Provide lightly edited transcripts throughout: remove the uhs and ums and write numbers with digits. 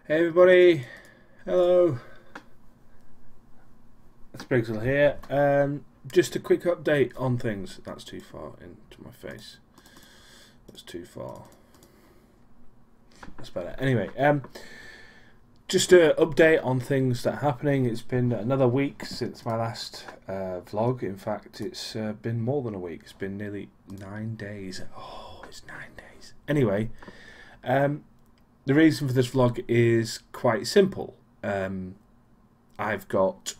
Hey everybody, hello, it's Exile here. Just a quick update on things. That's too far into my face. That's too far. That's better. Anyway, just an update on things that are happening. It's been another week since my last vlog. In fact, it's been more than a week. It's been nearly 9 days. Oh, it's 9 days. Anyway, the reason for this vlog is quite simple. I've got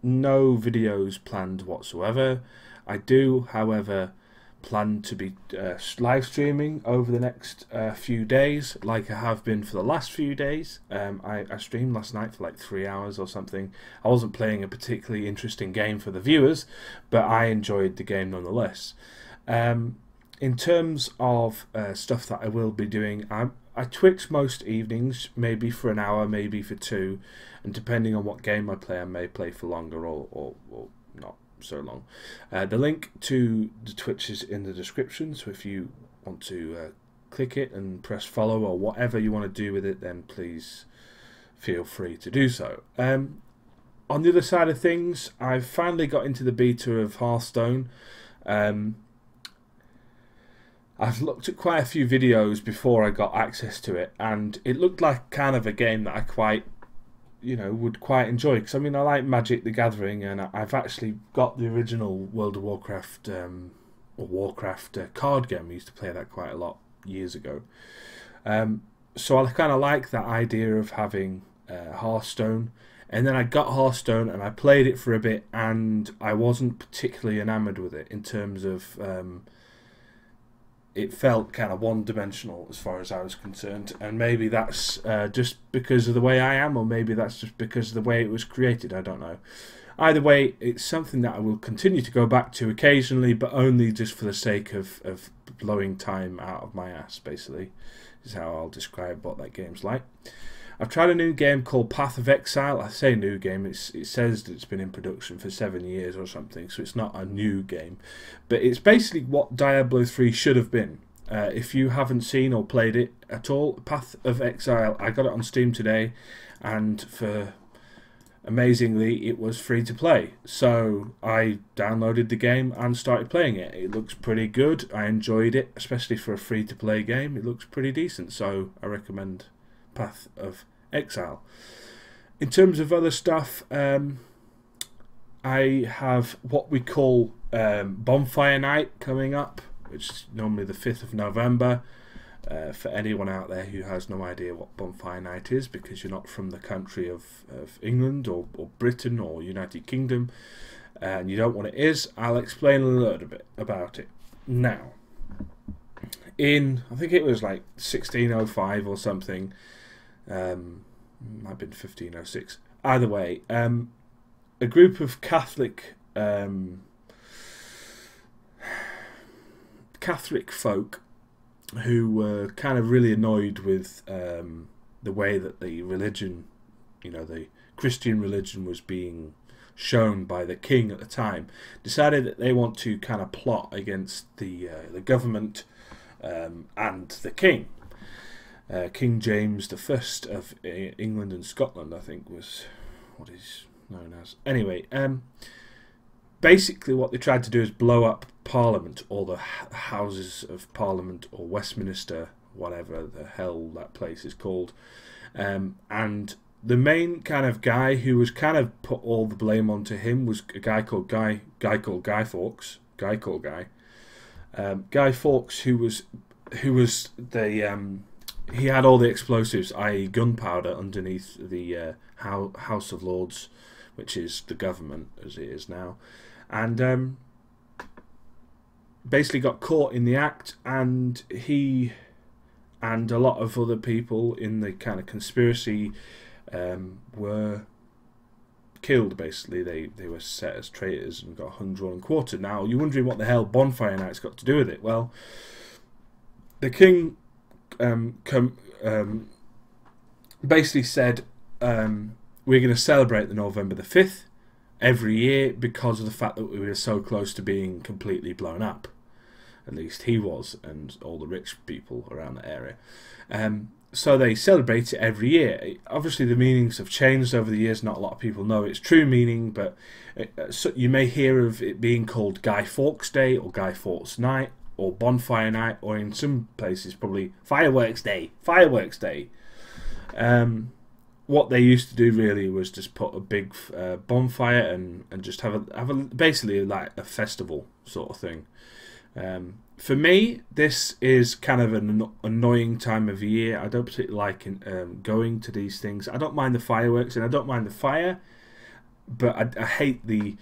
no videos planned whatsoever. I do, however, plan to be live streaming over the next few days, like I have been for the last few days. I streamed last night for like 3 hours or something. I wasn't playing a particularly interesting game for the viewers, but I enjoyed the game nonetheless. In terms of stuff that I will be doing, I Twitch most evenings, maybe for an hour, maybe for 2, and depending on what game I play, I may play for longer or not so long. The link to the Twitch is in the description, so if you want to click it and press follow or whatever you want to do with it, then please feel free to do so. On the other side of things, I've finally got into the beta of Hearthstone. I've looked at quite a few videos before I got access to it, and it looked like kind of a game that I would quite enjoy. Because I mean, I like Magic the Gathering, and I've actually got the original World of Warcraft card game. I used to play that quite a lot years ago. So I kind of like that idea of having Hearthstone. And then I got Hearthstone and I played it for a bit, and I wasn't particularly enamoured with it in terms of it felt kind of one-dimensional as far as I was concerned, and maybe that's just because of the way I am, or maybe that's just because of the way it was created. I don't know. Either way, it's something that I will continue to go back to occasionally, but only just for the sake of blowing time out of my ass, basically, is how I'll describe what that game's like. I've tried a new game called Path of Exile. I say new game, it says that it's been in production for 7 years or something, so it's not a new game. But it's basically what Diablo 3 should have been. If you haven't seen or played it at all, Path of Exile, I got it on Steam today, and amazingly, it was free to play. So I downloaded the game and started playing it. It looks pretty good. I enjoyed it, especially for a free to play game. It looks pretty decent, so I recommend Path of Exile. In terms of other stuff, I have what we call Bonfire Night coming up, which is normally the 5th of November. For anyone out there who has no idea what Bonfire Night is, because you're not from the country of England or Britain or United Kingdom, and you don't know what it is, I'll explain a little bit about it. Now, I think it was like 1605 or something, might have been 1506. Either way, a group of Catholic folk who were kind of really annoyed with the way that the religion, the Christian religion, was being shown by the king at the time, decided that they want to kind of plot against the government and the king. King James I of England and Scotland, I think, was what he's known as. Anyway, basically what they tried to do is blow up Parliament, or the Houses of Parliament, or Westminster, whatever the hell that place is called. And the main kind of guy who was kind of put all the blame onto him was a guy called Guy Fawkes. Guy Fawkes, who was the he had all the explosives, i.e. gunpowder, underneath the House of Lords, which is the government as it is now, and basically got caught in the act, and he and a lot of other people in the kind of conspiracy were killed. Basically, they were set as traitors and got hung, drawn and quartered. Now, you're wondering what the hell Bonfire Night's got to do with it. Well, the king basically said, we're going to celebrate the November the 5th every year because of the fact that we were so close to being completely blown up. At least he was, and all the rich people around the area. So they celebrate it every year. Obviously, the meanings have changed over the years. Not a lot of people know its true meaning, but so you may hear of it being called Guy Fawkes Day or Guy Fawkes Night or Bonfire Night, or in some places probably Fireworks Day. Fireworks Day. What they used to do really was just put a big bonfire and just have a basically like a festival sort of thing. For me, this is kind of an annoying time of year. I don't particularly like going to these things. I don't mind the fireworks and I don't mind the fire, but I hate the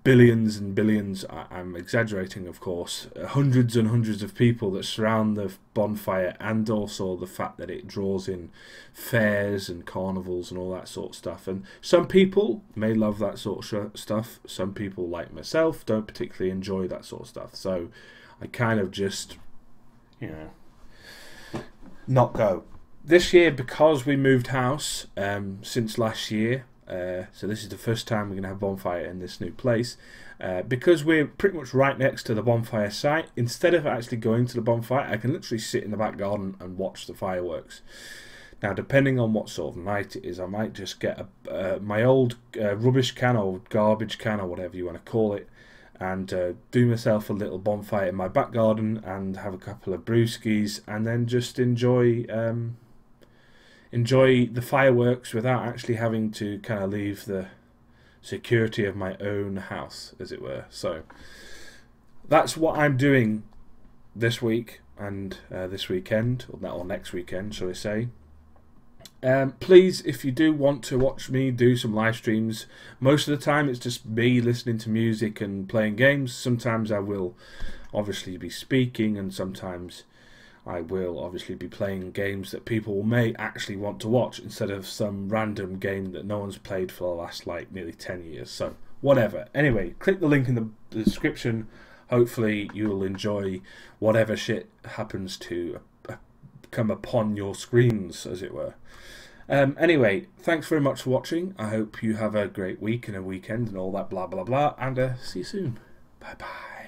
billions and billions, I'm exaggerating of course, hundreds and hundreds of people that surround the bonfire, and also the fact that it draws in fairs and carnivals and all that sort of stuff. And some people may love that sort of stuff. Some people, like myself, don't particularly enjoy that sort of stuff. So I kind of just, you know, not go. This year, because we moved house since last year, so this is the first time we're going to have bonfire in this new place. Because we're pretty much right next to the bonfire site, instead of actually going to the bonfire, I can literally sit in the back garden and watch the fireworks. Now, depending on what sort of night it is, I might just get my old rubbish can or garbage can or whatever you want to call it, and do myself a little bonfire in my back garden and have a couple of brewskis, and then just enjoy the fireworks without actually having to kind of leave the security of my own house, as it were. So that's what I'm doing this week and this weekend, or next weekend, shall I say. Please, if you do want to watch me do some live streams, most of the time it's just me listening to music and playing games. Sometimes I will obviously be speaking, and sometimes I will obviously be playing games that people may actually want to watch, instead of some random game that no one's played for the last like nearly 10 years. So whatever. Anyway, click the link in the description. Hopefully you'll enjoy whatever shit happens to come upon your screens, as it were. Anyway, thanks very much for watching. I hope you have a great week and a weekend and all that blah blah blah, and see you soon. Bye bye.